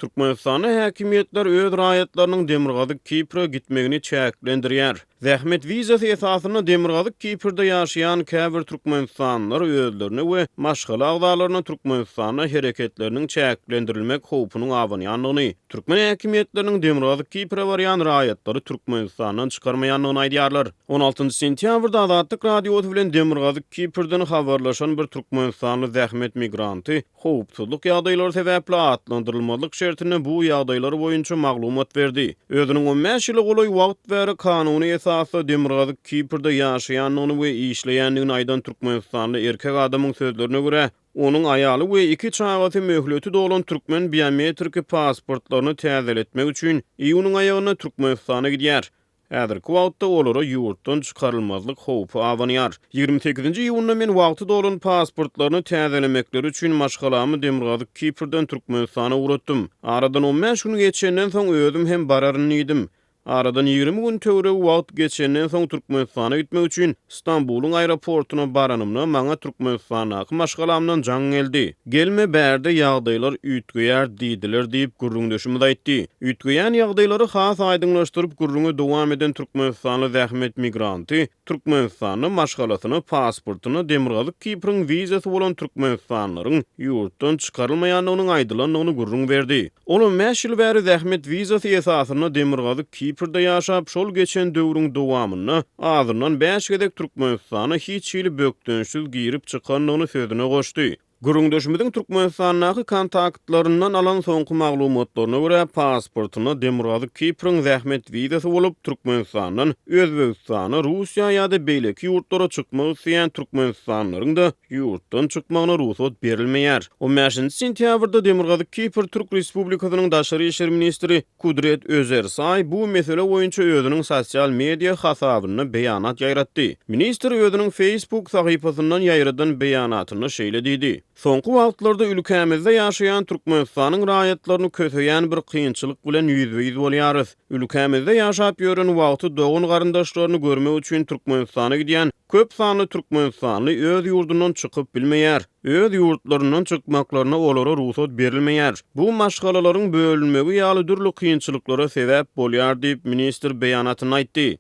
Türkmenistany häkimetler öz raýatlarynyň Demirgazyk Kipre gitmegini çäklendirýär. Zähmet wizasy esasyna Demirgazyk Kiprde ýaşaýan käbir türkmenistanlylar özlerini we maşgala agdalaryny Türkmenistana hereketleriniň çäklendirilmek howpunyň awanyanyny, türkmen häkimetleriniň Demirgazyk Kipre barýan raýatlary Türkmenistandan çykarmaýanyny aýdýarlar. 16 sentýabrda Azatlyk radiosy bilen Demirgazyk Kiprden habarlaşan bir türkmenistanly zähmet migranty howpsuzlyk ýagdaýlary sebäpli atlandyrylmalyk şertine bu ýagdaýlar boýunça maglumat berdi. Özüniň 15 ýyly goly wagt bäri kanuny esasy Demirgazyk Kiprde ýaşaýanyny we işleýändigini aýdan türkmenistanly erkek adamyň sözlerine görä, onun aýaly we iki çagaty möhleti dolan türkmen biometrik pasportlaryny täzeletmek üçin iýunyň aýagyna Türkmenistana gidýär. Häzirki wagtda olara ýurtdan çykarylmazlyk howpy awanýar. 28-nji iýunda men wagty dolan pasportlaryny täzelemekleri üçin maşgalamy Demirgazyk Kiprden Türkmenistana uratdym. Aradan 15 gün geçenden soň özüm hem bararyn idim. Aradan 20 gün töwre wagt geçenden soň Türkmenistana gitmek üçin Istanbulyň aeroportuna baranymna maňa Türkmenistanaky maşgalamdan jaň geldi. Gelme bärde ýagdaýlar ütgüýär diýdiler diýip gurrundeşimi aýtdy. Ütgüýän ýagdaýlary has aýdyňlaşdyryp gurrungy dowam eden Türkmenistanly zähmet migranty Türkmenistanyň maşgalasyny, pasportuny Demirgazyk Kipriň wizasy bolan türkmenistanlaryň ýurtdan çykarylmaýanyny aýdylanyny gurrun berdi. Onuň 5 ýyl bäri zähmet wizasy esasyna Demirgazyk Kiprde ýaşap şol geçen döwrüň dowamyny azyndan 5 gedek Türkmenistana hiç ýyly bökdünşsiz girip çykanyny sözüne goşdy. Gurrundeşimiň Türkmenistanaky kontaktlaryndan alan soňky maglumatlaryna görä pasportuny Demirgazyk Kipriň zähmet wizasy bolup Türkmenistanyň Özbegistana, Russiýa ýa-da beýleki ýurtlara çykmak isleýän türkmenistanlaryň da ýurtdan çykmagyna ruhsat berilmeýär. 15 sentýabrda Demirgazyk Kipr Türk Respublikasynyň daşary işler ministri Kudret Özersay bu mesele boýunça özüniň sosial media hasabyna beýanat ýaýratdy. Ministr özüniň Facebook sahypasyndan ýaýradan beýanatyny şeýle diýdi: Soňky wagtlarda ülkemizde ýaşaýan Türkmenistanyň raýatlaryny köteýän bir kynçylyk bilen ýüzbeýiz bolýarys. Ülkemizde ýaşap ýören wagty dogan garyndaşlaryny görmek üçin Türkmenistana gidýän köp sanly türkmenistanly öz ýurdundan çykyp bilmeýär. Öz ýurtlaryndan çykmaklaryna olara ruhsat berilmeýär. Bu maşgalalaryň bölünmegi ýaly dürli kynçylyklara sebäp bolýar diýip ministr beýanatyny aýtdy.